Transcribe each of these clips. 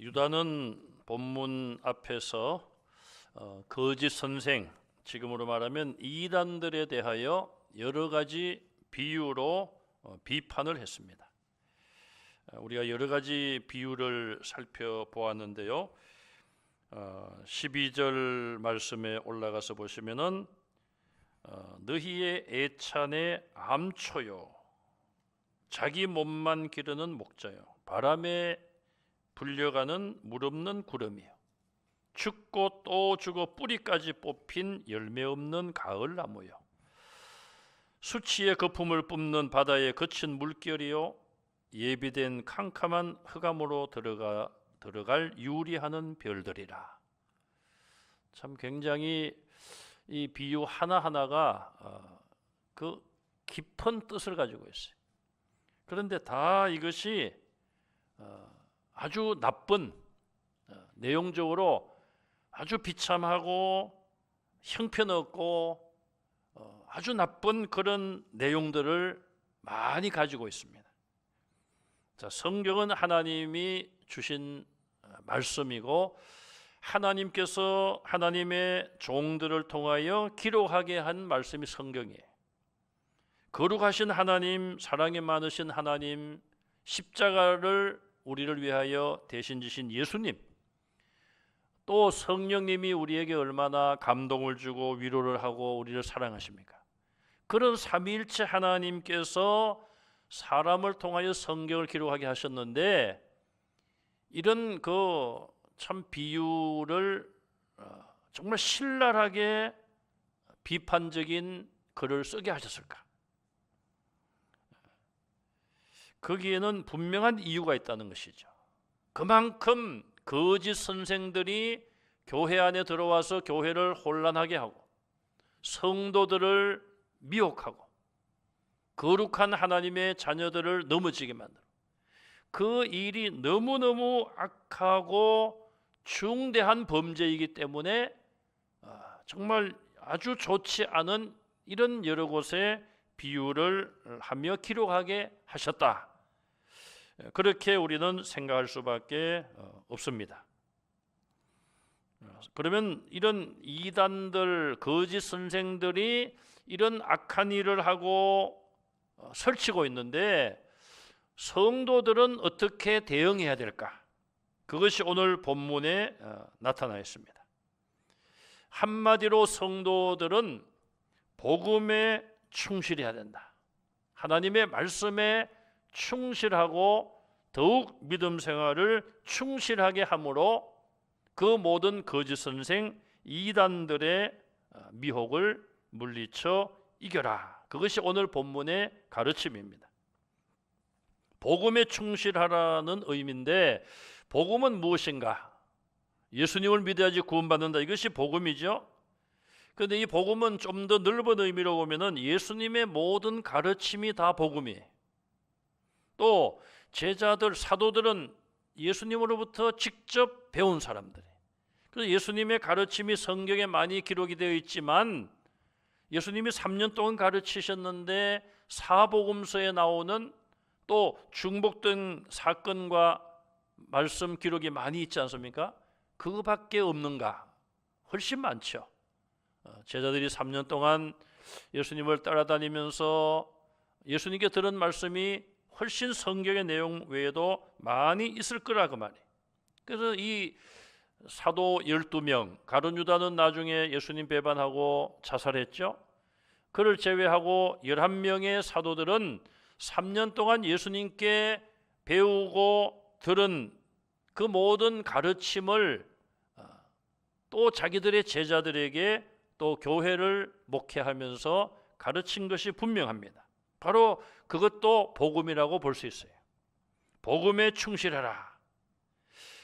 유다는 본문 앞에서 거짓 선생, 지금으로 말하면 이단들에 대하여 여러 가지 비유로 비판을 했습니다. 우리가 여러 가지 비유를 살펴보았는데요. 12절 말씀에 올라가서 보시면은 너희의 애찬의 암초요, 자기 몸만 기르는 목자요, 바람에 불려가는 물 없는 구름이요, 죽고 또 죽어 뿌리까지 뽑힌 열매 없는 가을 나무요, 수치의 거품을 뿜는 바다의 거친 물결이요, 예비된 캄캄한 흑암으로 들어갈 유리하는 별들이라. 참 굉장히 이 비유 하나하나가 그 깊은 뜻을 가지고 있어요. 그런데 다 이것이 아주 나쁜, 내용적으로 아주 비참하고 형편없고 아주 나쁜 그런 내용들을 많이 가지고 있습니다. 자, 성경은 하나님이 주신 말씀이고 하나님께서 하나님의 종들을 통하여 기록하게 한 말씀이 성경이에요. 거룩하신 하나님, 사랑이 많으신 하나님, 십자가를 우리를 위하여 대신 지신 예수님, 또 성령님이 우리에게 얼마나 감동을 주고 위로를 하고 우리를 사랑하십니까? 그런 삼위일체 하나님께서 사람을 통하여 성경을 기록하게 하셨는데, 이런 그 참 비유를 정말 신랄하게 비판적인 글을 쓰게 하셨을까? 거기에는 분명한 이유가 있다는 것이죠. 그만큼 거짓 선생들이 교회 안에 들어와서 교회를 혼란하게 하고 성도들을 미혹하고 거룩한 하나님의 자녀들을 넘어지게 만들고, 그 일이 너무너무 악하고 중대한 범죄이기 때문에 정말 아주 좋지 않은 이런 여러 곳에 비유를 하며 기록하게 하셨다. 그렇게 우리는 생각할 수밖에 없습니다. 그러면 이런 이단들, 거짓 선생들이 이런 악한 일을 하고 설치고 있는데 성도들은 어떻게 대응해야 될까? 그것이 오늘 본문에 나타나 있습니다. 한마디로 성도들은 복음에 충실해야 된다. 하나님의 말씀에 충실하고 더욱 믿음 생활을 충실하게 함으로 그 모든 거짓 선생 이단들의 미혹을 물리쳐 이겨라. 그것이 오늘 본문의 가르침입니다. 복음에 충실하라는 의미인데, 복음은 무엇인가? 예수님을 믿어야지 구원받는다. 이것이 복음이죠. 그런데 이 복음은 좀 더 넓은 의미로 보면은 예수님의 모든 가르침이 다 복음이에요. 또 제자들, 사도들은 예수님으로부터 직접 배운 사람들이에요. 그래서 예수님의 가르침이 성경에 많이 기록이 되어 있지만 예수님이 3년 동안 가르치셨는데 사복음서에 나오는 또 중복된 사건과 말씀 기록이 많이 있지 않습니까? 그거밖에 없는가? 훨씬 많죠. 제자들이 3년 동안 예수님을 따라다니면서 예수님께 들은 말씀이 훨씬 성경의 내용 외에도 많이 있을 거라고 말이에요. 그래서 이 사도 12명, 가룟 유다는 나중에 예수님 배반하고 자살했죠. 그를 제외하고 11명의 사도들은 3년 동안 예수님께 배우고 들은 그 모든 가르침을 또 자기들의 제자들에게 또 교회를 목회하면서 가르친 것이 분명합니다. 바로 그것도 복음이라고 볼 수 있어요. 복음에 충실하라.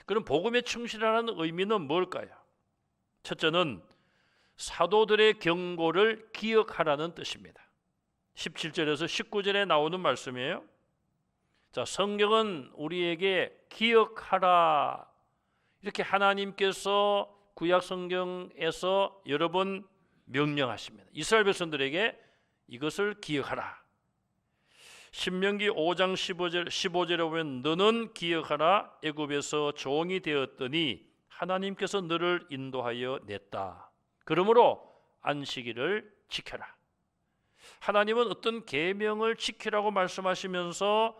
그럼 복음에 충실하라는 의미는 뭘까요? 첫째는 사도들의 경고를 기억하라는 뜻입니다. 17절에서 19절에 나오는 말씀이에요. 자, 성경은 우리에게 기억하라, 이렇게 하나님께서 구약 성경에서 여러 번 명령하십니다. 이스라엘 백성들에게 이것을 기억하라. 신명기 5장 15절에 보면 너는 기억하라 애굽에서 종이 되었더니 하나님께서 너를 인도하여 냈다. 그러므로 안식일을 지켜라. 하나님은 어떤 계명을 지키라고 말씀하시면서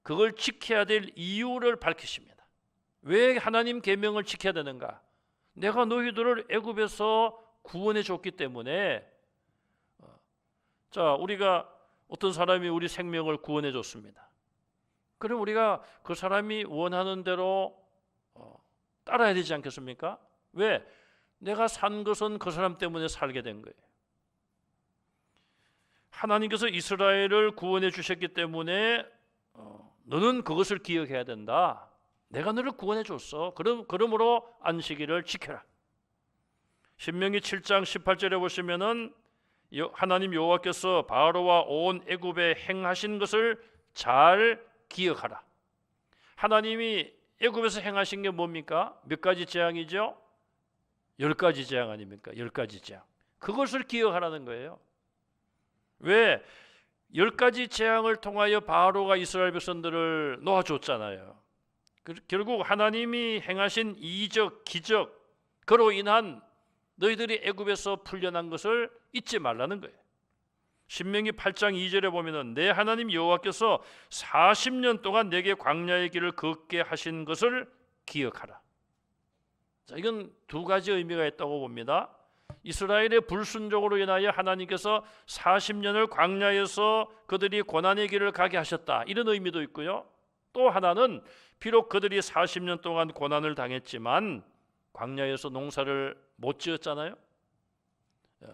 그걸 지켜야 될 이유를 밝히십니다. 왜 하나님 계명을 지켜야 되는가? 내가 너희들을 애굽에서 구원해 줬기 때문에. 자, 우리가 어떤 사람이 우리 생명을 구원해 줬습니다. 그럼 우리가 그 사람이 원하는 대로 따라야 되지 않겠습니까? 왜? 내가 산 것은 그 사람 때문에 살게 된 거예요. 하나님께서 이스라엘을 구원해 주셨기 때문에 너는 그것을 기억해야 된다. 내가 너를 구원해 줬어. 그러므로 안식일을 지켜라. 신명기 7장 18절에 보시면은 하나님 여호와께서 바로와 온 애굽에 행하신 것을 잘 기억하라. 하나님이 애굽에서 행하신 게 뭡니까? 몇 가지 재앙이죠? 10가지 재앙 아닙니까? 10가지 재앙. 그것을 기억하라는 거예요. 왜? 10가지 재앙을 통하여 바로가 이스라엘 백성들을 놓아줬잖아요. 결국 하나님이 행하신 이적, 기적, 그로 인한 너희들이 애굽에서 풀려난 것을 잊지 말라는 거예요. 신명기 8장 2절에 보면은 내 하나님 여호와께서 40년 동안 내게 광야의 길을 걷게 하신 것을 기억하라. 자, 이건 두 가지 의미가 있다고 봅니다. 이스라엘의 불순종으로 인하여 하나님께서 40년을 광야에서 그들이 고난의 길을 가게 하셨다. 이런 의미도 있고요. 또 하나는 비록 그들이 40년 동안 고난을 당했지만 광야에서 농사를 못 지었잖아요.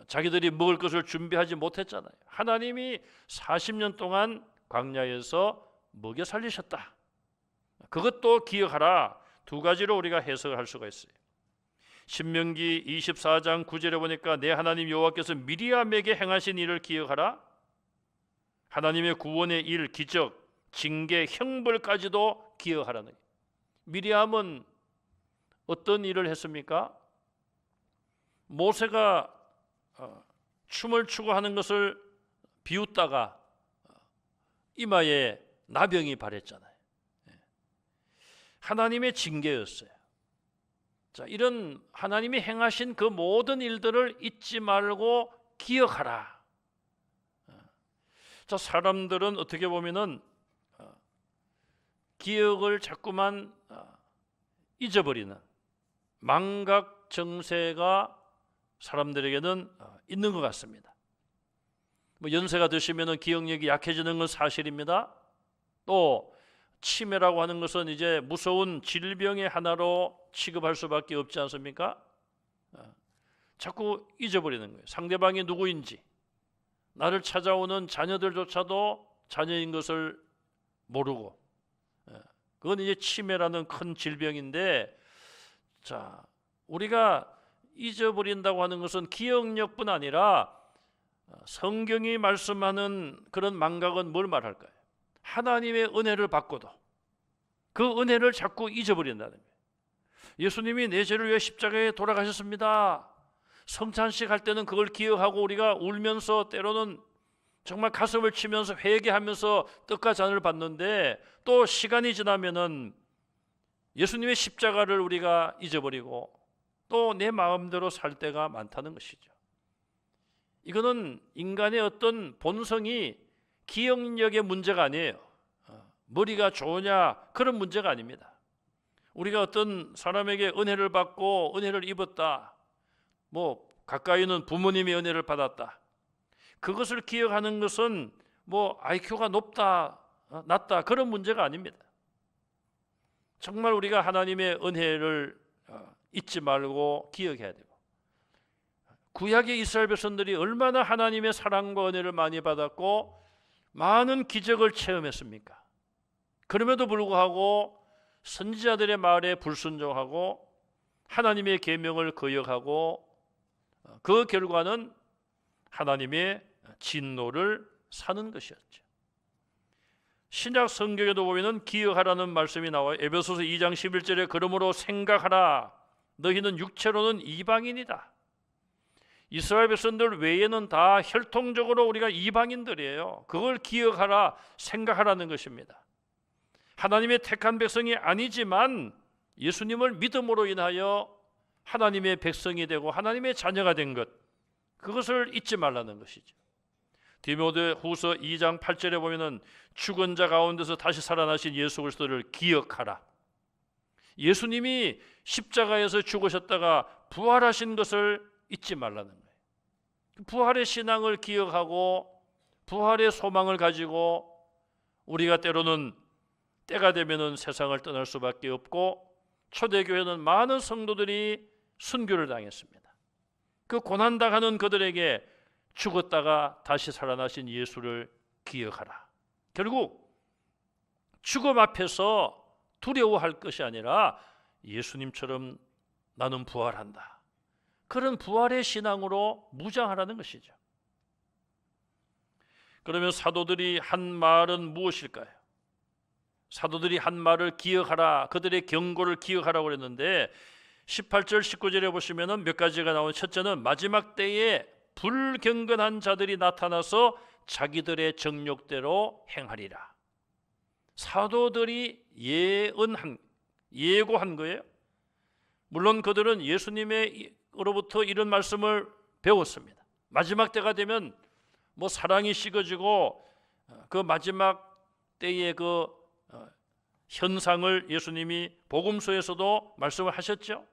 자기들이 먹을 것을 준비하지 못했잖아요. 하나님이 40년 동안 광야에서 먹여 살리셨다. 그것도 기억하라. 두 가지로 우리가 해석을 할 수가 있어요. 신명기 24장 9절에 보니까 내 하나님 여호와께서 미리암에게 행하신 일을 기억하라. 하나님의 구원의 일, 기적, 징계, 형벌까지도 기억하라는 거예요. 미리암은 어떤 일을 했습니까? 모세가 춤을 추고 하는 것을 비웃다가 이마에 나병이 발했잖아요. 하나님의 징계였어요. 자, 이런 하나님이 행하신 그 모든 일들을 잊지 말고 기억하라. 자, 사람들은 어떻게 보면은 기억을 자꾸만 잊어버리는 망각 정세가 사람들에게는 있는 것 같습니다. 뭐 연세가 드시면은 기억력이 약해지는 건 사실입니다. 또 치매라고 하는 것은 이제 무서운 질병의 하나로 취급할 수밖에 없지 않습니까? 자꾸 잊어버리는 거예요. 상대방이 누구인지, 나를 찾아오는 자녀들조차도 자녀인 것을 모르고, 그건 이제 치매라는 큰 질병인데, 자, 우리가 잊어버린다고 하는 것은 기억력뿐 아니라 성경이 말씀하는 그런 망각은 뭘 말할까요? 하나님의 은혜를 받고도 그 은혜를 자꾸 잊어버린다는 거예요. 예수님이 내 죄를 위해 십자가에 돌아가셨습니다. 성찬식 할 때는 그걸 기억하고 우리가 울면서 때로는 정말 가슴을 치면서 회개하면서 떡과 잔을 받는데, 또 시간이 지나면은 예수님의 십자가를 우리가 잊어버리고 또 내 마음대로 살 때가 많다는 것이죠. 이거는 인간의 어떤 본성이 기억력의 문제가 아니에요. 머리가 좋으냐 그런 문제가 아닙니다. 우리가 어떤 사람에게 은혜를 받고 은혜를 입었다, 뭐 가까이는 부모님의 은혜를 받았다, 그것을 기억하는 것은 뭐 IQ가 높다 낮다 그런 문제가 아닙니다. 정말 우리가 하나님의 은혜를 잊지 말고 기억해야 되고, 구약의 이스라엘 백성들이 얼마나 하나님의 사랑과 은혜를 많이 받았고 많은 기적을 체험했습니까? 그럼에도 불구하고 선지자들의 말에 불순종하고 하나님의 계명을 거역하고 그 결과는 하나님의 진노를 사는 것이었죠. 신약 성경에도 보면은 기억하라는 말씀이 나와요. 에베소서 2장 11절에 그러므로 생각하라. 너희는 육체로는 이방인이다. 이스라엘 백성들 외에는 다 혈통적으로 우리가 이방인들이에요. 그걸 기억하라, 생각하라는 것입니다. 하나님의 택한 백성이 아니지만 예수님을 믿음으로 인하여 하나님의 백성이 되고 하나님의 자녀가 된 것, 그것을 잊지 말라는 것이죠. 디모데후서 2장 8절에 보면은 죽은 자 가운데서 다시 살아나신 예수 그리스도를 기억하라. 예수님이 십자가에서 죽으셨다가 부활하신 것을 잊지 말라는 거예요. 부활의 신앙을 기억하고 부활의 소망을 가지고 우리가 때로는 때가 되면은 세상을 떠날 수밖에 없고, 초대교회는 많은 성도들이 순교를 당했습니다. 그 고난당하는 그들에게 죽었다가 다시 살아나신 예수를 기억하라. 결국 죽음 앞에서 두려워할 것이 아니라 예수님처럼 나는 부활한다, 그런 부활의 신앙으로 무장하라는 것이죠. 그러면 사도들이 한 말은 무엇일까요? 사도들이 한 말을 기억하라, 그들의 경고를 기억하라고 그랬는데 18절 19절에 보시면 몇 가지가 나오는, 첫째는 마지막 때에 불경건한 자들이 나타나서 자기들의 정욕대로 행하리라. 사도들이 예고한 거예요. 물론 그들은 예수님으로부터 이런 말씀을 배웠습니다. 마지막 때가 되면 뭐 사랑이 식어지고 그 마지막 때의 그 현상을 예수님이 복음서에서도 말씀을 하셨죠.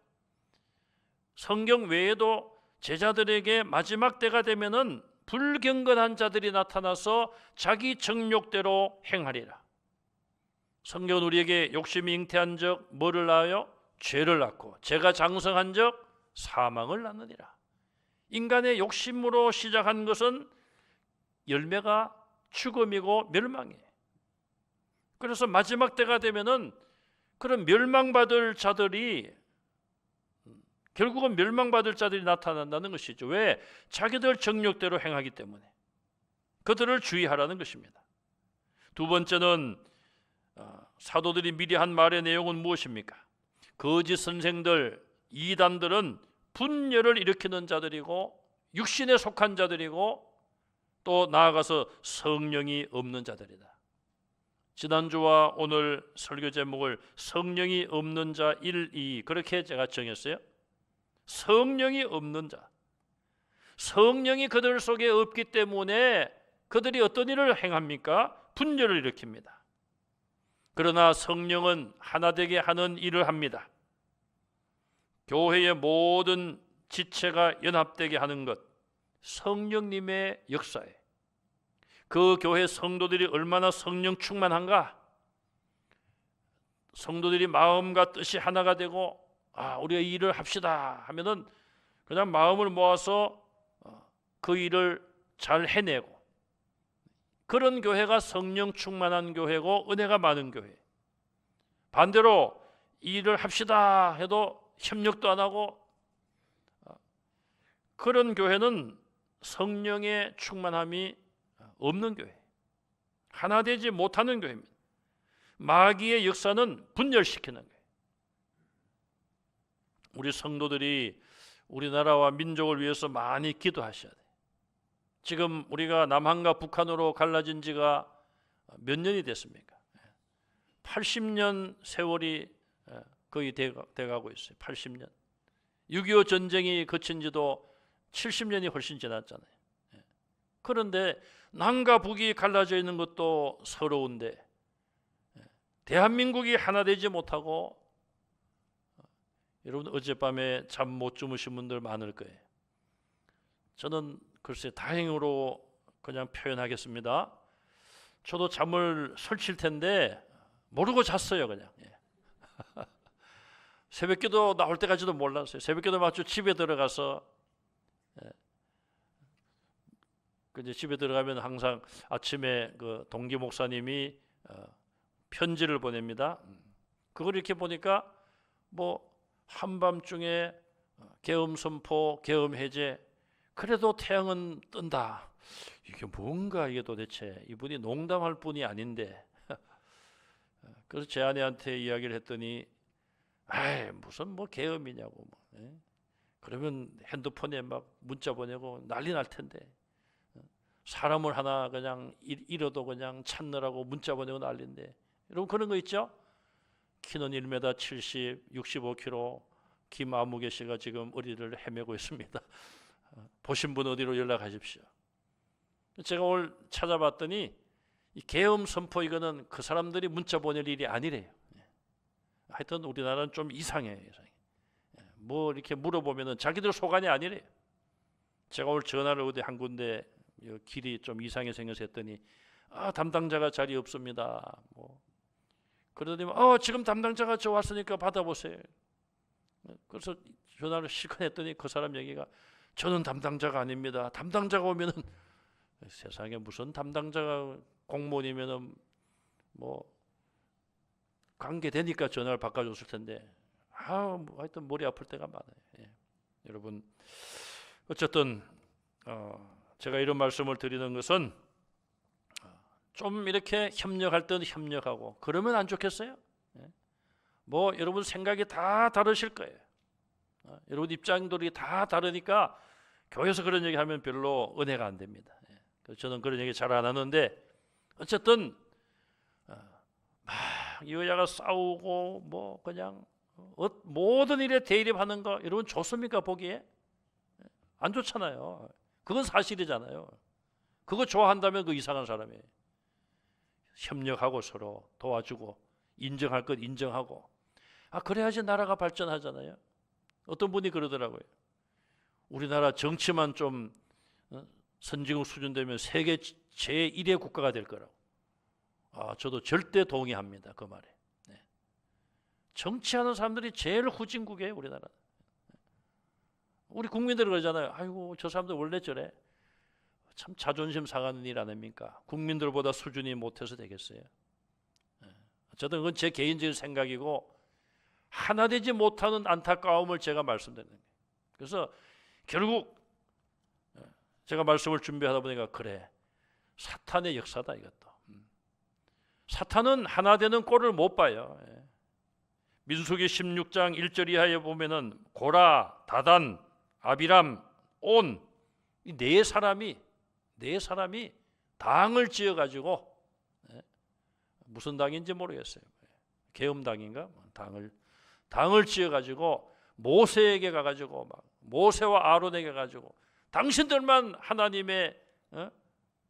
성경 외에도 제자들에게 마지막 때가 되면은 불경건한 자들이 나타나서 자기 정욕대로 행하리라. 성경은 우리에게 욕심이 잉태한 적 뭐를 낳아요? 죄를 낳고, 죄가 장성한 적 사망을 낳느니라. 인간의 욕심으로 시작한 것은 열매가 죽음이고 멸망이에요. 그래서 마지막 때가 되면은 그런 멸망받을 자들이, 결국은 멸망받을 자들이 나타난다는 것이죠. 왜? 자기들 정욕대로 행하기 때문에. 그들을 주의하라는 것입니다. 두 번째는 사도들이 미리 한 말의 내용은 무엇입니까? 거짓 선생들, 이단들은 분열을 일으키는 자들이고 육신에 속한 자들이고 또 나아가서 성령이 없는 자들이다. 지난주와 오늘 설교 제목을 성령이 없는 자 1, 2 그렇게 제가 정했어요. 성령이 없는 자, 성령이 그들 속에 없기 때문에 그들이 어떤 일을 행합니까? 분열을 일으킵니다. 그러나 성령은 하나 되게 하는 일을 합니다. 교회의 모든 지체가 연합되게 하는 것, 성령님의 역사에, 그 교회 성도들이 얼마나 성령 충만한가? 성도들이 마음과 뜻이 하나가 되고 우리가 이 일을 합시다 하면은 그냥 마음을 모아서 그 일을 잘 해내고, 그런 교회가 성령 충만한 교회고 은혜가 많은 교회. 반대로 이 일을 합시다 해도 협력도 안 하고 그런 교회는 성령의 충만함이 없는 교회, 하나 되지 못하는 교회입니다. 마귀의 역사는 분열시키는 거예요. 우리 성도들이 우리나라와 민족을 위해서 많이 기도하셔야 돼요. 지금 우리가 남한과 북한으로 갈라진 지가 몇 년이 됐습니까? 80년 세월이 거의 돼가고 있어요. 80년. 6.25 전쟁이 거친 지도 70년이 훨씬 지났잖아요. 그런데 남과 북이 갈라져 있는 것도 서러운데 대한민국이 하나 되지 못하고, 여러분 어젯밤에 잠 못 주무신 분들 많을 거예요. 저는 글쎄 다행으로 그냥 표현하겠습니다. 저도 잠을 설칠 텐데 모르고 잤어요. 그냥 새벽기도 나올 때까지도 몰랐어요. 새벽기도 마치 집에 들어가서 이제 집에 들어가면 항상 아침에 그 동기 목사님이 편지를 보냅니다. 그걸 이렇게 보니까 뭐 한밤중에 계엄 선포, 계엄 해제, 그래도 태양은 뜬다. 이게 뭔가, 이게 도대체 이분이 농담할 분이 아닌데. 그래서 제 아내한테 이야기를 했더니 무슨 뭐 계엄이냐고. 그러면 핸드폰에 막 문자 보내고 난리 날 텐데, 사람을 하나 그냥 잃어도 그냥 찾느라고 문자 보내고 난리인데, 여러분 그런 거 있죠? 키는 1m 70, 65kg 김아무개 씨가 지금 어디를 헤매고 있습니다. 보신 분 어디로 연락하십시오. 제가 오늘 찾아봤더니 이 계엄 선포 이거는 그 사람들이 문자 보낼 일이 아니래요. 하여튼 우리나라는 좀 이상해요. 뭐 이렇게 물어보면은 자기들 소관이 아니래요. 제가 오늘 전화를 어디 한 군데 길이 좀 이상하게 생겨서 했더니 담당자가 자리 없습니다. 뭐 그러더니 지금 담당자가 저 왔으니까 받아보세요. 그래서 전화를 실컷 했더니 그 사람 얘기가 저는 담당자가 아닙니다. 담당자가 오면은 세상에 무슨 담당자가 공무원이면은 뭐 관계되니까 전화를 바꿔줬을 텐데 뭐 하여튼 머리 아플 때가 많아요. 예. 여러분 어쨌든 제가 이런 말씀을 드리는 것은 좀 이렇게 협력할 때는 협력하고 그러면 안 좋겠어요? 예. 뭐 여러분 생각이 다 다르실 거예요. 여러분 입장들이 다 다르니까 교회에서 그런 얘기하면 별로 은혜가 안 됩니다. 예. 그래서 저는 그런 얘기 잘 안 하는데 어쨌든 막 여야가 싸우고 뭐 그냥 모든 일에 대립하는 거 여러분 좋습니까 보기에? 안 좋잖아요. 그건 사실이잖아요. 그거 좋아한다면 그 이상한 사람이에요. 협력하고 서로 도와주고 인정할 것 인정하고 그래야지 나라가 발전하잖아요. 어떤 분이 그러더라고요. 우리나라 정치만 좀 선진국 수준 되면 세계 제1의 국가가 될 거라고. 저도 절대 동의합니다. 그 말에. 네. 정치하는 사람들이 제일 후진국이에요. 우리나라. 우리 국민들 그러잖아요. 아이고 저 사람들 원래 저래. 참 자존심 상하는 일 아닙니까? 국민들보다 수준이 못해서 되겠어요. 어쨌든 그건 제 개인적인 생각이고 하나 되지 못하는 안타까움을 제가 말씀드리는 거예요. 그래서 결국 제가 말씀을 준비하다 보니까 그래 사탄의 역사다 이것도. 사탄은 하나 되는 꼴을 못 봐요. 민수기 16장 1절 이하에 보면은 고라, 다단, 아비람, 온 이 네 사람이 당을 지어가지고 무슨 당인지 모르겠어요. 계엄당인가 당을 지어가지고 모세에게 가가지고 막 모세와 아론에게 가지고 당신들만 하나님의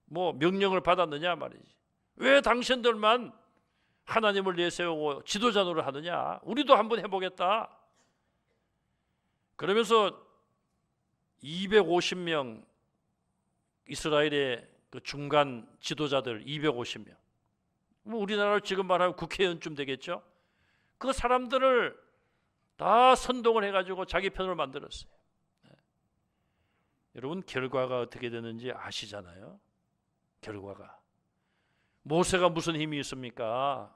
뭐 명령을 받았느냐 말이지. 왜 당신들만 하나님을 내세우고 지도자 노릇하느냐? 우리도 한번 해보겠다. 그러면서 250명 이스라엘의 그 중간 지도자들 250명. 뭐 우리나라로 지금 말하면 국회의원쯤 되겠죠. 그 사람들을 다 선동을 해가지고 자기 편으로 만들었어요. 여러분 결과가 어떻게 되는지 아시잖아요. 결과가 모세가 무슨 힘이 있습니까?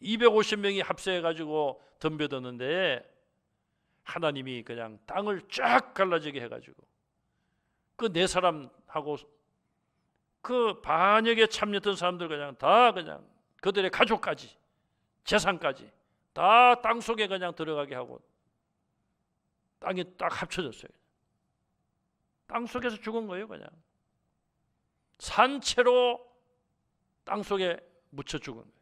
250명이 합세해가지고 덤벼드는데 하나님이 그냥 땅을 쫙 갈라지게 해가지고 그 네 사람하고 그 반역에 참여했던 사람들 그냥 그들의 가족까지 재산까지 다 땅 속에 그냥 들어가게 하고 땅이 딱 합쳐졌어요. 땅 속에서 죽은 거예요. 그냥 산채로 땅 속에 묻혀 죽은 거예요.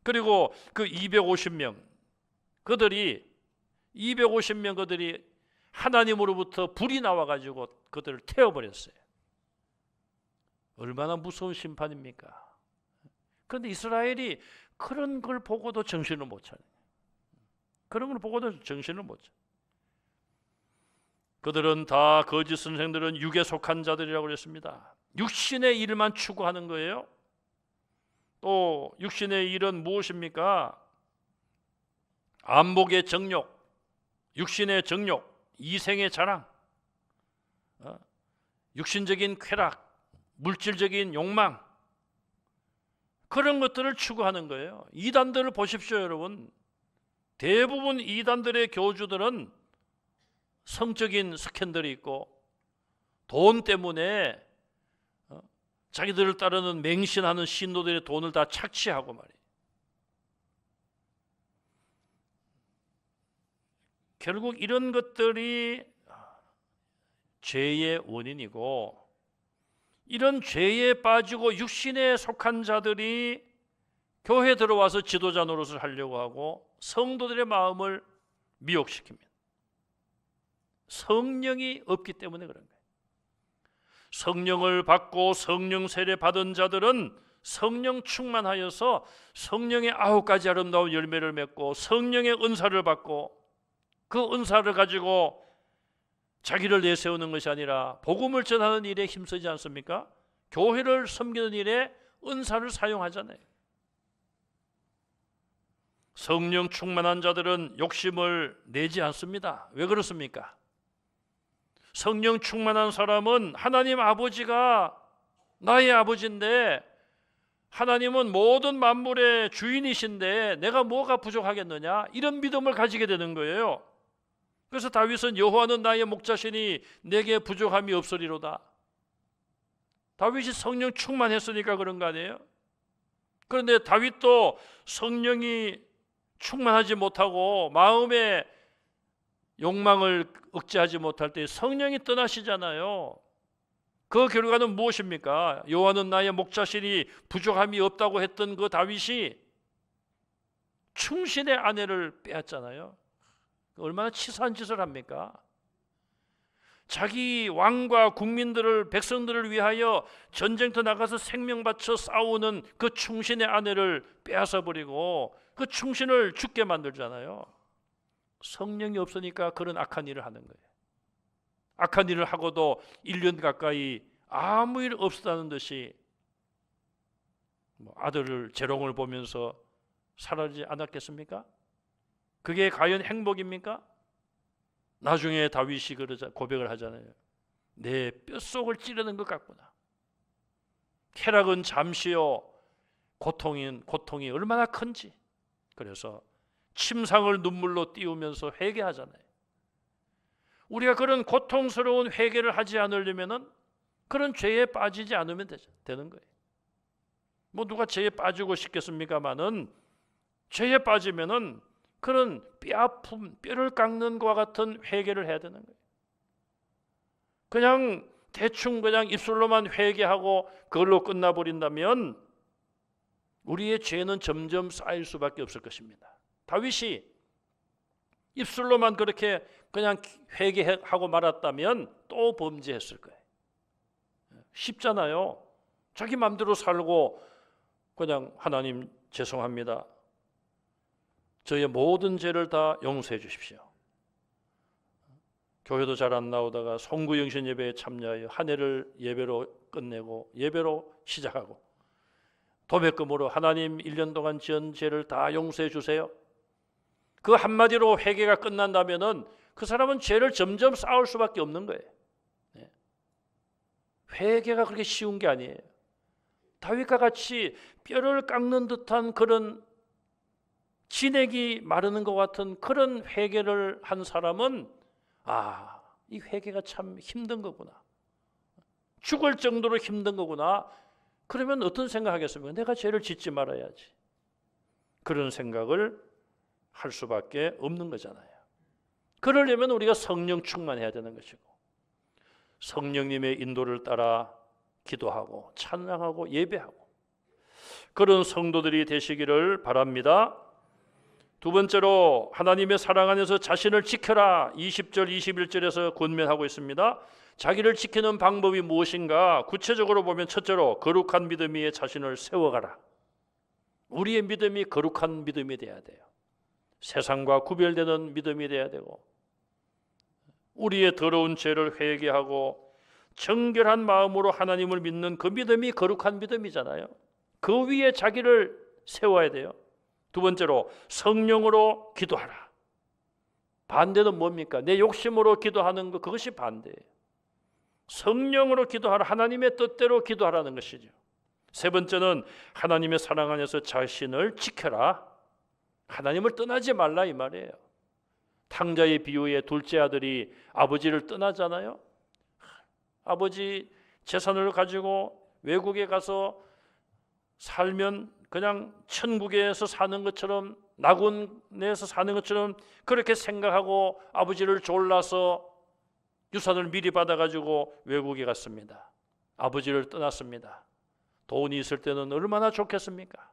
그리고 그 250명 그들이 하나님으로부터 불이 나와가지고 그들을 태워버렸어요. 얼마나 무서운 심판입니까? 그런데 이스라엘이 그런 걸 보고도 정신을 못 차려요. 그런 걸 보고도 정신을 못 차려요. 그들은 다 거짓 선생들은 육에 속한 자들이라고 그랬습니다. 육신의 일만 추구하는 거예요. 또 육신의 일은 무엇입니까? 안목의 정욕, 육신의 정욕, 이생의 자랑, 육신적인 쾌락, 물질적인 욕망 그런 것들을 추구하는 거예요. 이단들을 보십시오 여러분. 대부분 이단들의 교주들은 성적인 스캔들이 있고 돈 때문에 자기들을 따르는 맹신하는 신도들의 돈을 다 착취하고 말이에요. 결국 이런 것들이 죄의 원인이고, 이런 죄에 빠지고 육신에 속한 자들이 교회 들어와서 지도자 노릇을 하려고 하고 성도들의 마음을 미혹시킵니다. 성령이 없기 때문에 그런 거예요. 성령을 받고 성령 세례 받은 자들은 성령 충만하여서 성령의 9가지 아름다운 열매를 맺고 성령의 은사를 받고, 그 은사를 가지고 자기를 내세우는 것이 아니라 복음을 전하는 일에 힘쓰지 않습니까? 교회를 섬기는 일에 은사를 사용하잖아요. 성령 충만한 자들은 욕심을 내지 않습니다. 왜 그렇습니까? 성령 충만한 사람은 하나님 아버지가 나의 아버지인데, 하나님은 모든 만물의 주인이신데 내가 뭐가 부족하겠느냐, 이런 믿음을 가지게 되는 거예요. 그래서 다윗은 여호와는 나의 목자시니 내게 부족함이 없으리로다. 다윗이 성령 충만했으니까 그런 거 아니에요? 그런데 다윗도 성령이 충만하지 못하고 마음의 욕망을 억제하지 못할 때 성령이 떠나시잖아요. 그 결과는 무엇입니까? 여호와는 나의 목자시니 부족함이 없다고 했던 그 다윗이 충신의 아내를 빼앗잖아요. 얼마나 치사한 짓을 합니까? 자기 왕과 국민들을, 백성들을 위하여 전쟁터 나가서 생명 바쳐 싸우는 그 충신의 아내를 빼앗아 버리고 그 충신을 죽게 만들잖아요. 성령이 없으니까 그런 악한 일을 하는 거예요. 악한 일을 하고도 1년 가까이 아무 일 없었다는 듯이 아들을 재롱을 보면서 살아지 않았겠습니까? 그게 과연 행복입니까? 나중에 다윗이 고백을 하잖아요. 내 뼛속을 찌르는 것 같구나. 쾌락은 잠시요, 고통이 얼마나 큰지. 그래서 침상을 눈물로 띄우면서 회개하잖아요. 우리가 그런 고통스러운 회개를 하지 않으려면은 그런 죄에 빠지지 않으면 되는 거예요. 뭐 누가 죄에 빠지고 싶겠습니까마는 죄에 빠지면은 그런 뼈아픔, 뼈를 깎는 것과 같은 회개를 해야 되는 거예요. 그냥 대충 그냥 입술로만 회개하고 그걸로 끝나버린다면 우리의 죄는 점점 쌓일 수밖에 없을 것입니다. 다윗이 입술로만 그렇게 그냥 회개하고 말았다면 또 범죄했을 거예요. 쉽잖아요. 자기 마음대로 살고 그냥 하나님 죄송합니다. 저의 모든 죄를 다 용서해 주십시오. 교회도 잘 안 나오다가 송구영신 예배에 참여하여 한 해를 예배로 끝내고 예배로 시작하고 도매금으로 하나님 1년 동안 지은 죄를 다 용서해 주세요. 그 한마디로 회개가 끝난다면은 그 사람은 죄를 점점 쌓을 수밖에 없는 거예요. 회개가 그렇게 쉬운 게 아니에요. 다윗과 같이 뼈를 깎는 듯한 그런 진액이 마르는 것 같은 그런 회개를 한 사람은 이 회개가 참 힘든 거구나. 죽을 정도로 힘든 거구나. 그러면 어떤 생각하겠습니까? 내가 죄를 짓지 말아야지. 그런 생각을 할 수밖에 없는 거잖아요. 그러려면 우리가 성령 충만해야 되는 것이고 성령님의 인도를 따라 기도하고 찬양하고 예배하고 그런 성도들이 되시기를 바랍니다. 두 번째로 하나님의 사랑 안에서 자신을 지켜라. 20절 21절에서 권면하고 있습니다. 자기를 지키는 방법이 무엇인가? 구체적으로 보면 첫째로 거룩한 믿음 위에 자신을 세워가라. 우리의 믿음이 거룩한 믿음이 돼야 돼요. 세상과 구별되는 믿음이 돼야 되고 우리의 더러운 죄를 회개하고 정결한 마음으로 하나님을 믿는 그 믿음이 거룩한 믿음이잖아요. 그 위에 자기를 세워야 돼요. 두 번째로 성령으로 기도하라. 반대는 뭡니까? 내 욕심으로 기도하는 것, 그것이 반대예요. 성령으로 기도하라. 하나님의 뜻대로 기도하라는 것이죠. 세 번째는 하나님의 사랑 안에서 자신을 지켜라. 하나님을 떠나지 말라 이 말이에요. 탕자의 비유에 둘째 아들이 아버지를 떠나잖아요. 아버지 재산을 가지고 외국에 가서 살면 그냥 천국에서 사는 것처럼, 낙원에서 사는 것처럼 그렇게 생각하고 아버지를 졸라서 유산을 미리 받아가지고 외국에 갔습니다. 아버지를 떠났습니다. 돈이 있을 때는 얼마나 좋겠습니까?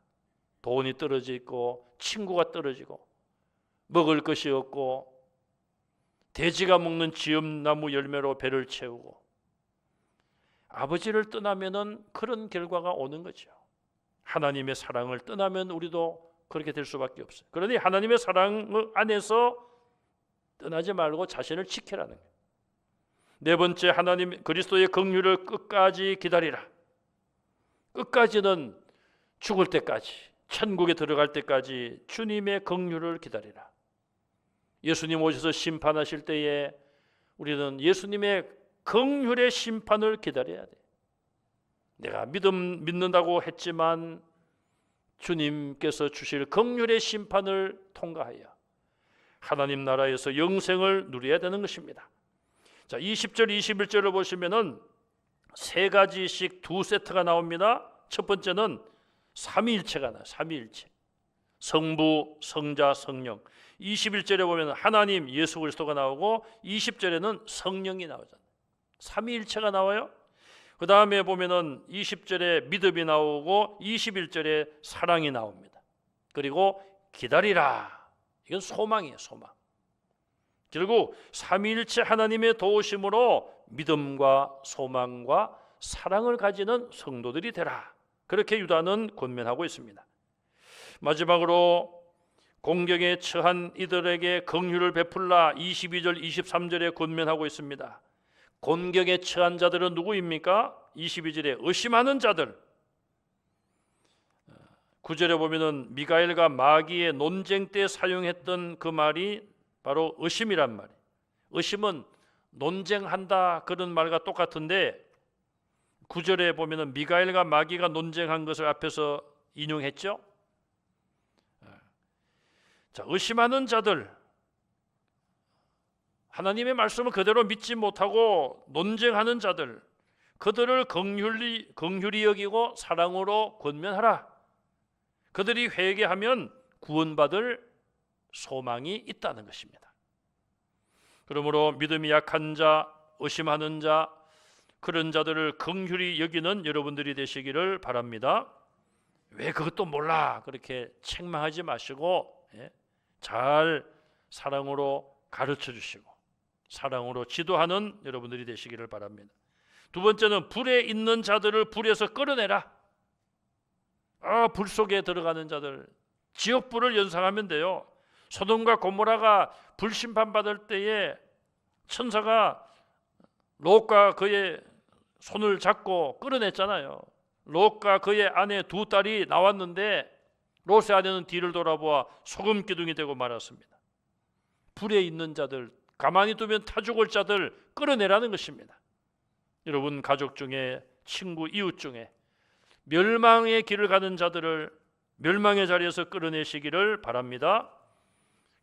돈이 떨어져 있고 친구가 떨어지고 먹을 것이 없고 돼지가 먹는 지엄나무 열매로 배를 채우고, 아버지를 떠나면은 그런 결과가 오는 거죠. 하나님의 사랑을 떠나면 우리도 그렇게 될 수밖에 없어요. 그러니 하나님의 사랑 안에서 떠나지 말고 자신을 지키라는 거예요. 네 번째, 하나님 그리스도의 긍휼을 끝까지 기다리라. 끝까지는 죽을 때까지, 천국에 들어갈 때까지 주님의 긍휼을 기다리라. 예수님 오셔서 심판하실 때에 우리는 예수님의 긍휼의 심판을 기다려야 돼. 내가 믿는다고 했지만 주님께서 주실 긍휼의 심판을 통과하여 하나님 나라에서 영생을 누려야 되는 것입니다. 자, 20절 21절을 보시면은 세 가지씩 두 세트가 나옵니다. 첫 번째는 삼위일체가 나와요. 삼위일체. 성부, 성자, 성령. 21절에 보면 하나님 예수 그리스도가 나오고 20절에는 성령이 나오잖아요. 삼위일체가 나와요. 그 다음에 보면은 20절에 믿음이 나오고 21절에 사랑이 나옵니다. 그리고 기다리라. 이건 소망이에요. 소망. 결국 삼위일체 하나님의 도우심으로 믿음과 소망과 사랑을 가지는 성도들이 되라. 그렇게 유다는 권면하고 있습니다. 마지막으로 공경에 처한 이들에게 긍휼을 베풀라. 22절 23절에 권면하고 있습니다. 곤경에 처한 자들은 누구입니까? 22절에 의심하는 자들. 9절에 보면은 미가엘과 마귀의 논쟁 때 사용했던 그 말이 바로 의심이란 말이에요. 의심은 논쟁한다 그런 말과 똑같은데 9절에 보면은 미가엘과 마귀가 논쟁한 것을 앞에서 인용했죠. 자, 의심하는 자들, 하나님의 말씀을 그대로 믿지 못하고 논쟁하는 자들, 그들을 긍휼히 여기고 사랑으로 권면하라. 그들이 회개하면 구원받을 소망이 있다는 것입니다. 그러므로 믿음이 약한 자, 의심하는 자, 그런 자들을 긍휼히 여기는 여러분들이 되시기를 바랍니다. 왜 그것도 몰라 그렇게 책망하지 마시고 잘 사랑으로 가르쳐 주시고 사랑으로 지도하는 여러분들이 되시기를 바랍니다. 두 번째는 불에 있는 자들을 불에서 끌어내라. 불 속에 들어가는 자들, 지옥불을 연상하면 돼요. 소돔과 고모라가 불심판 받을 때에 천사가 롯과 그의 손을 잡고 끌어냈잖아요. 롯과 그의 아내 두 딸이 나왔는데 롯의 아내는 뒤를 돌아보아 소금 기둥이 되고 말았습니다. 불에 있는 자들, 가만히 두면 타 죽을 자들 끌어내라는 것입니다. 여러분 가족 중에, 친구, 이웃 중에 멸망의 길을 가는 자들을 멸망의 자리에서 끌어내시기를 바랍니다.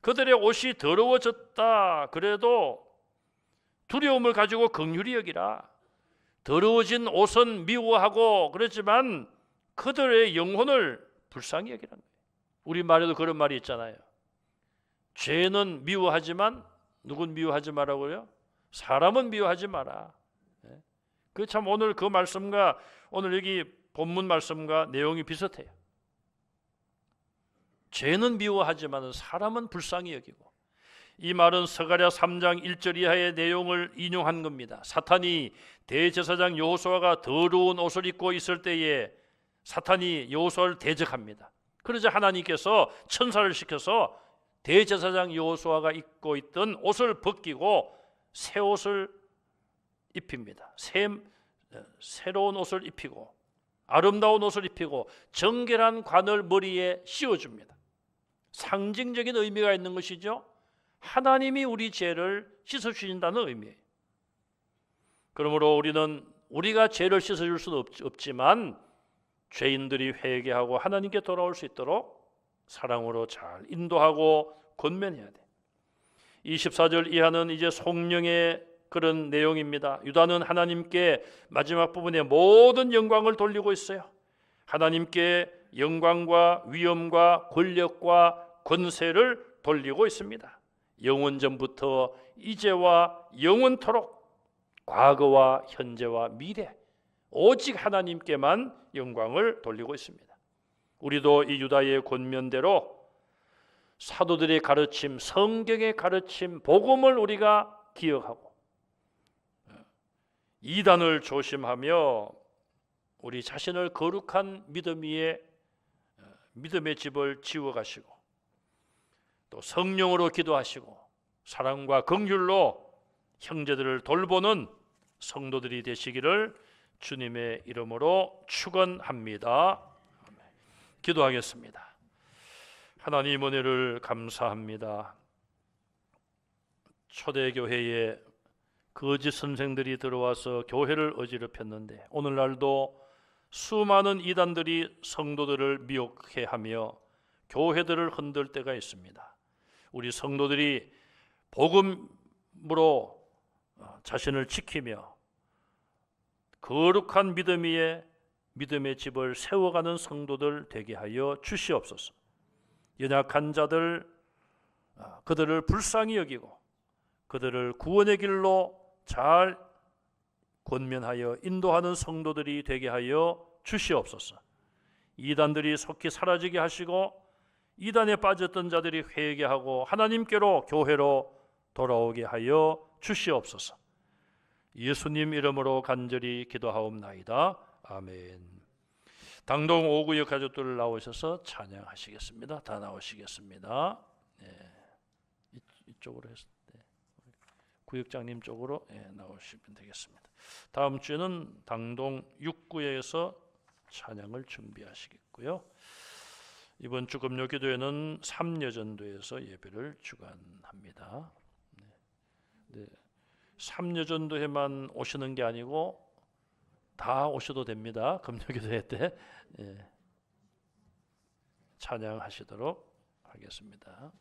그들의 옷이 더러워졌다 그래도 두려움을 가지고 긍휼히 여기라. 더러워진 옷은 미워하고 그렇지만 그들의 영혼을 불쌍히 여기라는 거예요. 우리말에도 그런 말이 있잖아요. 죄는 미워하지만 누군 미워하지 말라고요? 사람은 미워하지 마라. 그 참 오늘 그 말씀과 오늘 여기 본문 말씀과 내용이 비슷해요. 죄는 미워하지만 사람은 불쌍히 여기고, 이 말은 스가랴 3장 1절 이하의 내용을 인용한 겁니다. 사탄이 대제사장 여호수아가 더러운 옷을 입고 있을 때에 사탄이 여호수아를 대적합니다. 그러자 하나님께서 천사를 시켜서 대제사장 여호수아가 입고 있던 옷을 벗기고 새 옷을 입힙니다. 새로운 옷을 입히고 아름다운 옷을 입히고 정결한 관을 머리에 씌워줍니다. 상징적인 의미가 있는 것이죠. 하나님이 우리 죄를 씻어주신다는 의미예요. 그러므로 우리는 우리가 죄를 씻어줄 수는 없지만 죄인들이 회개하고 하나님께 돌아올 수 있도록 사랑으로 잘 인도하고 권면해야 돼. 24절 이하는 이제 성령의 그런 내용입니다. 유다는 하나님께 마지막 부분에 모든 영광을 돌리고 있어요. 하나님께 영광과 위엄과 권력과 권세를 돌리고 있습니다. 영원전부터 이제와 영원토록 과거와 현재와 미래 오직 하나님께만 영광을 돌리고 있습니다. 우리도 이 유다의 권면대로 사도들의 가르침, 성경의 가르침, 복음을 우리가 기억하고 이단을 조심하며 우리 자신을 거룩한 믿음 위에 믿음의 집을 지어가시고 또 성령으로 기도하시고 사랑과 긍휼로 형제들을 돌보는 성도들이 되시기를 주님의 이름으로 축원합니다. 기도하겠습니다. 하나님 은혜를 감사합니다. 초대교회에 거짓 선생들이 들어와서 교회를 어지럽혔는데 오늘날도 수많은 이단들이 성도들을 미혹해하며 교회들을 흔들 때가 있습니다. 우리 성도들이 복음으로 자신을 지키며 거룩한 믿음 위에 믿음의 집을 세워가는 성도들 되게 하여 주시옵소서. 연약한 자들 그들을 불쌍히 여기고 그들을 구원의 길로 잘 권면하여 인도하는 성도들이 되게 하여 주시옵소서. 이단들이 속히 사라지게 하시고 이단에 빠졌던 자들이 회개하고 하나님께로 교회로 돌아오게 하여 주시옵소서. 예수님 이름으로 간절히 기도하옵나이다. 아멘. 당동 5구역 가족들 나오셔서 찬양하시겠습니다. 다 나오시겠습니다. 네. 이쪽으로 해서 구역장님 쪽으로 나오시면 되겠습니다. 다음 주에는 당동 6구역에서 찬양을 준비하시겠고요. 이번 주 금요 기도회는 삼여전도에서 예배를 주관합니다. 네. 삼여전도회만 오시는 게 아니고 다 오셔도 됩니다. 금요 기도회 때 찬양하시도록 하겠습니다.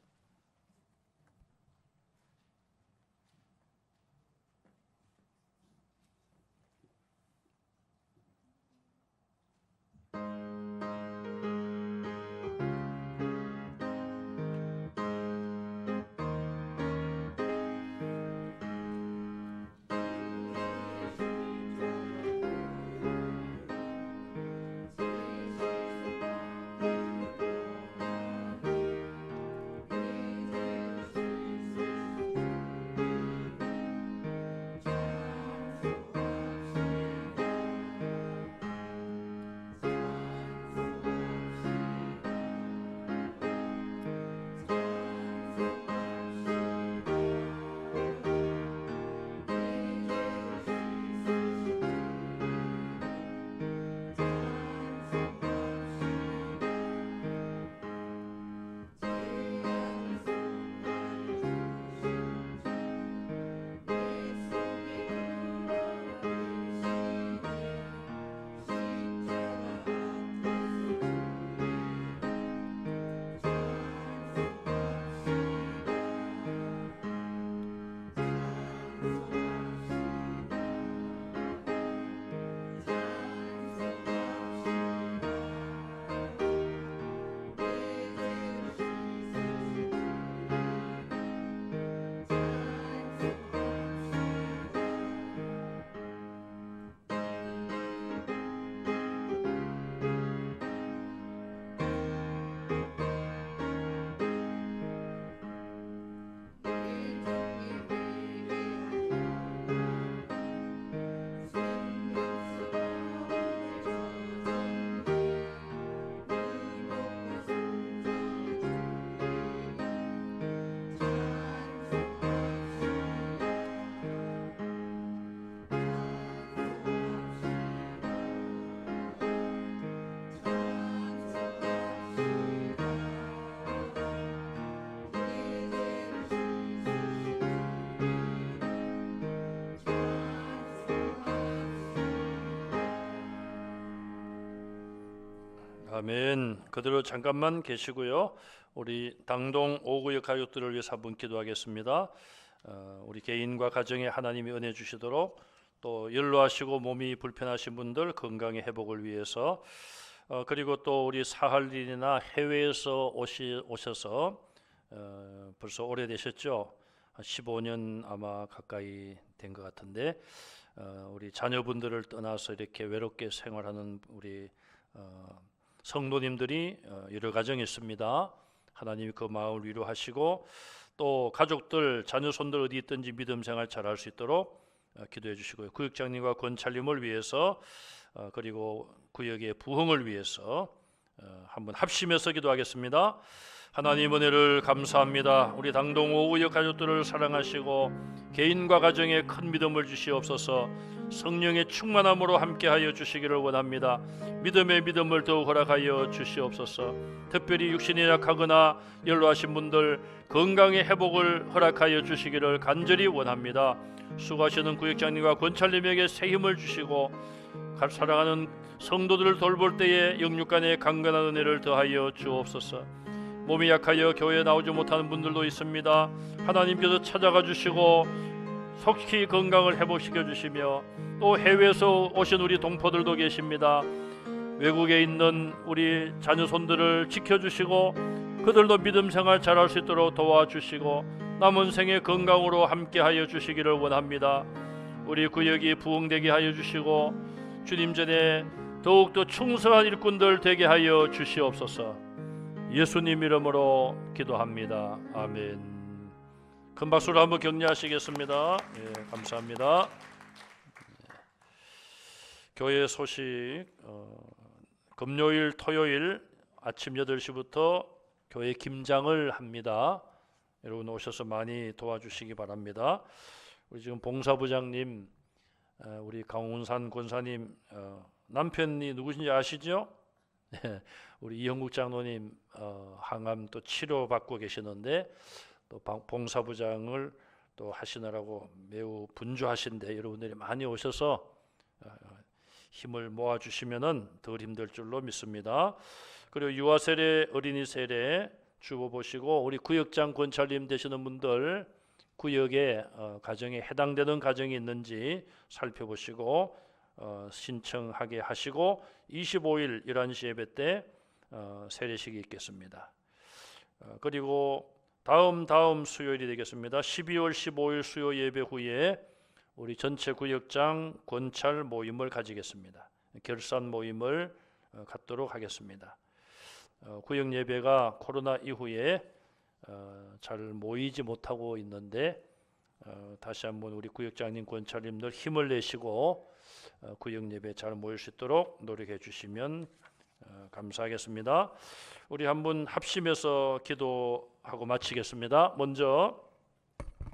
아멘. 그대로 잠깐만 계시고요. 우리 당동 5구역 가족들을 위해서 한번 기도하겠습니다. 우리 개인과 가정에 하나님이 은혜 주시도록 또 연로하시고 몸이 불편하신 분들 건강의 회복을 위해서 그리고 또 우리 사할린이나 해외에서 오셔서 벌써 오래되셨죠. 15년 아마 가까이 된 것 같은데 우리 자녀분들을 떠나서 이렇게 외롭게 생활하는 우리 성도님들이 여러 가정이 있습니다. 하나님이 그 마음을 위로하시고 또 가족들, 자녀 손들 어디 있든지 믿음 생활 잘할 수 있도록 기도해 주시고요. 구역장님과 권찰님을 위해서 그리고 구역의 부흥을 위해서 한번 합심해서 기도하겠습니다. 하나님 은혜를 감사합니다. 우리 당동 5구역 가족들을 사랑하시고 개인과 가정에 큰 믿음을 주시옵소서. 성령의 충만함으로 함께하여 주시기를 원합니다. 믿음의 믿음을 더욱 허락하여 주시옵소서. 특별히 육신이 약하거나 연로하신 분들 건강의 회복을 허락하여 주시기를 간절히 원합니다. 수고하시는 구역장님과 권찰님에게 새 힘을 주시고 사랑하는 성도들을 돌볼 때에 영육간의 강건한 은혜를 더하여 주옵소서. 몸이 약하여 교회에 나오지 못하는 분들도 있습니다. 하나님께서 찾아가 주시고 속히 건강을 회복시켜 주시며 또 해외에서 오신 우리 동포들도 계십니다. 외국에 있는 우리 자녀손들을 지켜주시고 그들도 믿음 생활 잘할 수 있도록 도와주시고 남은 생의 건강으로 함께하여 주시기를 원합니다. 우리 구역이 부흥되게 하여 주시고 주님 전에 더욱더 충성한 일꾼들 되게 하여 주시옵소서. 예수님 이름으로 기도합니다. 아멘. 큰 박수로 한번 격려하시겠습니다. 예, 감사합니다. 교회 소식 금요일, 토요일 아침 8시부터 교회 김장을 합니다. 여러분 오셔서 많이 도와주시기 바랍니다. 우리 지금 봉사부장님, 우리 강훈산 권사님 남편이 누구신지 아시죠? 우리 이형국 장로님 항암 또 치료받고 계시는데 또 봉사부장을 또 하시느라고 매우 분주하신데 여러분들이 많이 오셔서 힘을 모아주시면은 덜 힘들 줄로 믿습니다. 그리고 유아 세례, 어린이 세례 주보 보시고 우리 구역장 권찰님 되시는 분들 구역에 가정에 해당되는 가정이 있는지 살펴보시고 신청하게 하시고 25일 11시 예배 때 세례식이 있겠습니다. 그리고 다음 수요일이 되겠습니다. 12월 15일 수요 예배 후에 우리 전체 구역장 권찰 모임을 가지겠습니다. 결산 모임을 갖도록 하겠습니다. 구역 예배가 코로나 이후에 잘 모이지 못하고 있는데 다시 한번 우리 구역장님 권찰님들 힘을 내시고 구역 예배 잘 모일 수 있도록 노력해 주시면 감사하겠습니다. 우리 한번 합심해서 기도하고 마치겠습니다. 먼저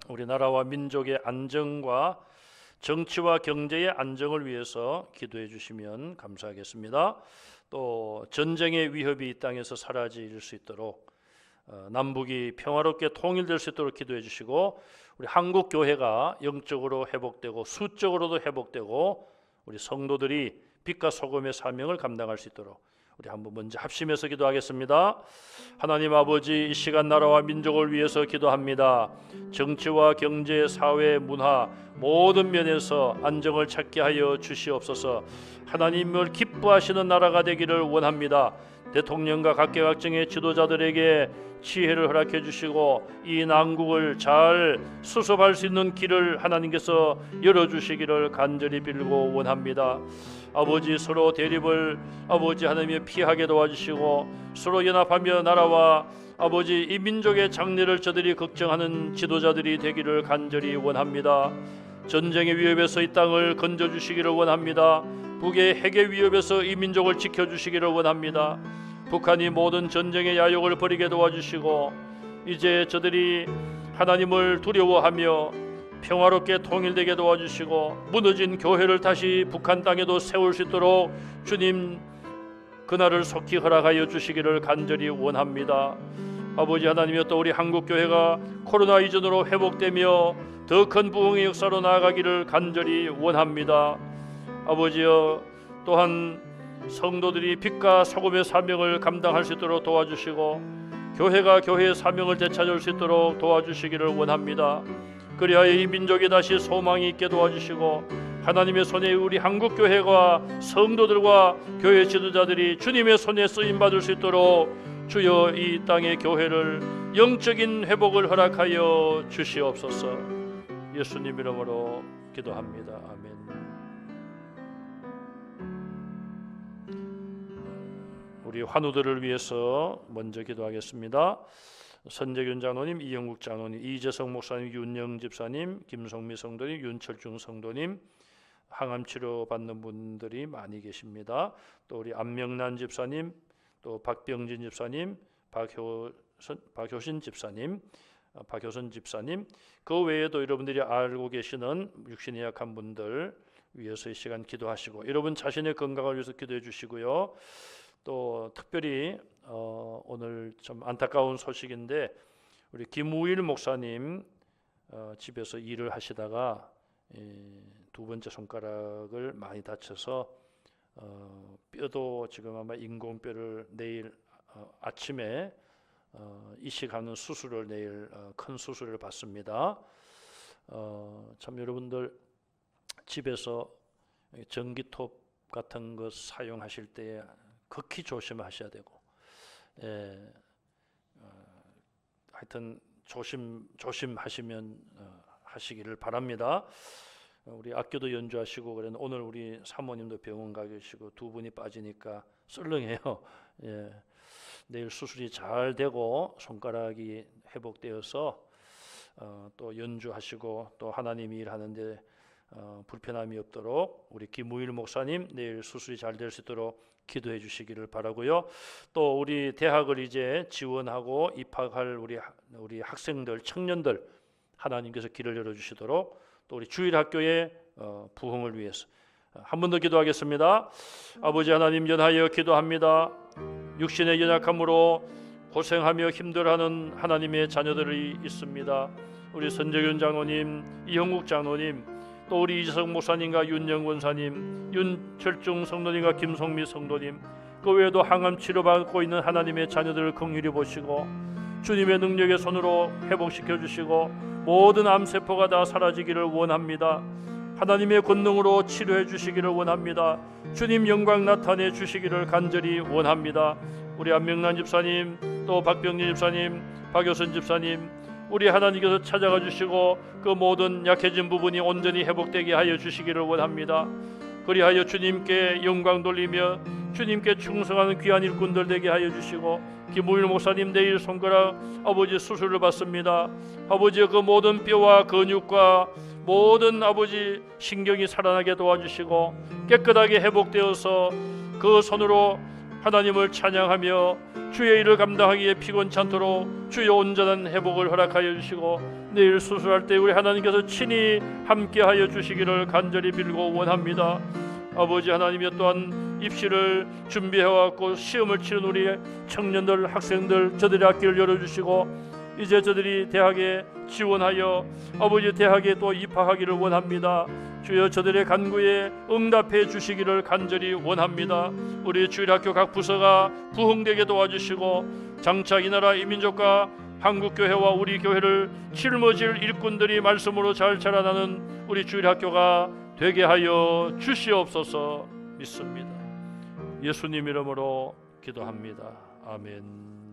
우리나라와 민족의 안정과 정치와 경제의 안정을 위해서 기도해 주시면 감사하겠습니다. 또 전쟁의 위협이 이 땅에서 사라질 수 있도록 남북이 평화롭게 통일될 수 있도록 기도해 주시고 우리 한국 교회가 영적으로 회복되고 수적으로도 회복되고 우리 성도들이 빛과 소금의 사명을 감당할 수 있도록 우리 한번 먼저 합심해서 기도하겠습니다. 하나님 아버지, 이 시간 나라와 민족을 위해서 기도합니다. 정치와 경제, 사회, 문화 모든 면에서 안정을 찾게 하여 주시옵소서. 하나님을 기뻐하시는 나라가 되기를 원합니다. 대통령과 각계각층의 지도자들에게 지혜를 허락해 주시고 이 난국을 잘 수습할 수 있는 길을 하나님께서 열어주시기를 간절히 빌고 원합니다. 아버지, 서로 대립을 아버지 하나님이 피하게 도와주시고 서로 연합하며 나라와 아버지 이 민족의 장래를 저들이 걱정하는 지도자들이 되기를 간절히 원합니다. 전쟁의 위협에서 이 땅을 건져주시기를 원합니다. 북의 핵의 위협에서 이 민족을 지켜주시기를 원합니다. 북한이 모든 전쟁의 야욕을 버리게 도와주시고 이제 저들이 하나님을 두려워하며 평화롭게 통일되게 도와주시고 무너진 교회를 다시 북한 땅에도 세울 수 있도록 주님 그날을 속히 허락하여 주시기를 간절히 원합니다. 아버지 하나님이여, 또 우리 한국교회가 코로나 이전으로 회복되며 더 큰 부흥의 역사로 나아가기를 간절히 원합니다. 아버지여, 또한 성도들이 빛과 소금의 사명을 감당할 수 있도록 도와주시고 교회가 교회의 사명을 되찾을 수 있도록 도와주시기를 원합니다. 그리하여 이 민족이 다시 소망이 있게 도와주시고 하나님의 손에 우리 한국교회가 성도들과 교회 지도자들이 주님의 손에 쓰임받을 수 있도록 주여 이 땅의 교회를 영적인 회복을 허락하여 주시옵소서. 예수님 이름으로 기도합니다. 아멘. 우리 환우들을 위해서 먼저 기도하겠습니다. 선재균 장로님, 이영국 장로님, 이재성 목사님, 윤영 집사님, 김성미 성도님, 윤철중 성도님, 항암 치료 받는 분들이 많이 계십니다. 또 우리 안명란 집사님, 또 박병진 집사님, 박효신 집사님, 박효선 집사님, 그 외에도 여러분들이 알고 계시는 육신이 약한 분들 위해서 이 시간 기도하시고, 여러분 자신의 건강을 위해서 기도해 주시고요. 또 특별히 오늘 좀 안타까운 소식인데, 우리 김우일 목사님 집에서 일을 하시다가 두 번째 손가락을 많이 다쳐서 뼈도 지금 아마 인공뼈를 내일 아침에 이식하는 수술을 내일 큰 수술을 받습니다. 참 여러분들 집에서 전기톱 같은 것 사용하실 때 극히 조심하셔야 되고, 하여튼 조심하시면 하시기를 바랍니다. 우리 악교도 연주하시고 그랬는데 오늘 우리 사모님도 병원 가 계시고 두 분이 빠지니까 썰렁해요. 내일 수술이 잘 되고 손가락이 회복되어서 또 연주하시고 또 하나님이 일하는데 불편함이 없도록 우리 김우일 목사님 내일 수술이 잘 될 수 있도록 기도해 주시기를 바라고요. 또 우리 대학을 이제 지원하고 입학할 우리 학생들, 청년들 하나님께서 길을 열어 주시도록, 또 우리 주일학교의 부흥을 위해서 한 번 더 기도하겠습니다. 아버지 하나님, 연하여 기도합니다. 육신의 연약함으로 고생하며 힘들어하는 하나님의 자녀들이 있습니다. 우리 선재균 장로님, 이형국 장로님, 또 우리 이재성 목사님과 윤영 권사님, 윤철중 성도님과 김성미 성도님, 그 외에도 항암 치료받고 있는 하나님의 자녀들을 긍휼히 보시고 주님의 능력의 손으로 회복시켜 주시고 모든 암세포가 다 사라지기를 원합니다. 하나님의 권능으로 치료해 주시기를 원합니다. 주님 영광 나타내 주시기를 간절히 원합니다. 우리 안명란 집사님, 또 박병진 집사님, 박효선 집사님, 우리 하나님께서 찾아가 주시고 그 모든 약해진 부분이 온전히 회복되게 하여 주시기를 원합니다. 그리하여 주님께 영광 돌리며 주님께 충성하는 귀한 일꾼들 되게 하여 주시고, 김우일 목사님 내일 손가락 아버지 수술을 받습니다. 아버지의 그 모든 뼈와 근육과 모든 아버지 신경이 살아나게 도와주시고 깨끗하게 회복되어서 그 손으로 하나님을 찬양하며 주의 일을 감당하기에 피곤치 않도록 주의 온전한 회복을 허락하여 주시고, 내일 수술할 때 우리 하나님께서 친히 함께하여 주시기를 간절히 빌고 원합니다. 아버지 하나님이 또한 입시를 준비해왔고 시험을 치른 우리 청년들, 학생들, 저들의 앞길을 열어주시고 이제 저들이 대학에 지원하여 아버지 대학에 또 입학하기를 원합니다. 주여 저들의 간구에 응답해 주시기를 간절히 원합니다. 우리 주일학교 각 부서가 부흥되게 도와주시고 장차 이 나라 이 민족과 한국교회와 우리 교회를 짊어질 일꾼들이 말씀으로 잘 자라나는 우리 주일학교가 되게 하여 주시옵소서 믿습니다. 예수님 이름으로 기도합니다. 아멘.